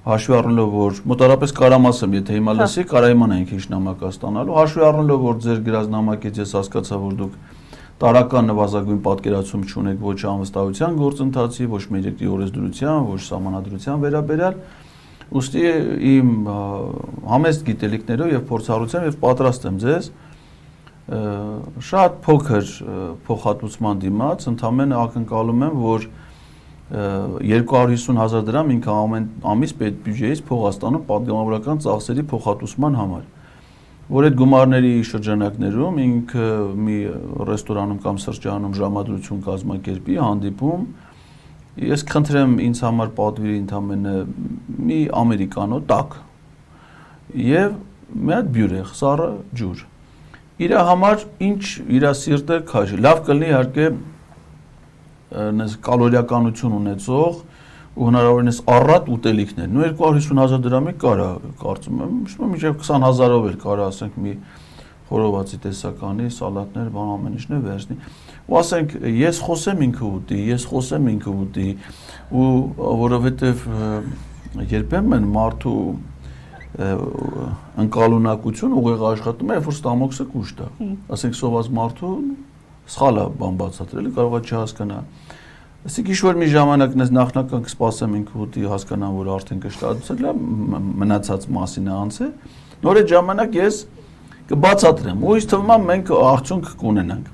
հաշվի առնելով, որ մոտարապես կարամ ասեմ, եթե հիմա լսի, կարա իմանայինք ինչ նամակ է ստանալու, հաշվի առնելով, որ ձեր գրած նամակից ես հասկացա, որ դուք տարական նվազագույն պատկերացում չունեք ոչ անվստահության գործընթացի, ոչ մեր երկրի օրենսդրության, ոչ սահմանադրության վերաբերյալ, ուստի իմ համեստ գիտելիքներով եւ փորձառությամբ եւ պատրաստ եմ ձեզ շատ փոքր փոխհատուցման դիմաց, ընդամենը ակնկալում եմ, որ 250,000 դրամ ինքը ամեն ամիս պետբյուջեից փող է ստանում պատգամավորական ծախսերի փոխհատուցման համար, որ այդ գումարների շրջանակներում ինքը մի ռեստորանում կամ սրճարանում ժամադրություն կազմակերպի, հանդիպում, ես խնդրեմ ինձ համար պատվիրի ընդամենը մի ամերիկանո տաք եւ մի հատ բյուրեղ, սառը ջուր։ Իր համար ինչ իր սիրտը քաշի, լավ կլինի իհարկե կալորիականություն ունեցող ու հնարավորինս առատ ուտելիքներ։ Նու 250,000 դրամի կարա, կարծում եմ, մինչև 20,000-ով էլ կարա, ասենք, մի խորովածի տեսականի, սալատներ, բան ամեն ինչն է վերցնի։ Ու ասենք, ես խոսեմ ինքը ուտի, ես խոսեմ ինքը ուտի, ու որովհետև երբեմն մարդու ընկալունակություն ուղիղ աշխատում է, երբ որ ստամոքսը կուշտ է։ Ասենք, սոված մարդու սխալ է բան բացատրել, կարող է չհասկանա։ Ասենք ինչ-որ մի ժամանակ նախնական կսպասեմ ինքը ուտի, հասկանամ, որ արդեն կշտացել է, մնացած մասին է անցել, նոր այդ ժամանակ ես կբացատրեմ, ու ինձ թվում է մենք արդյունք կունենանք։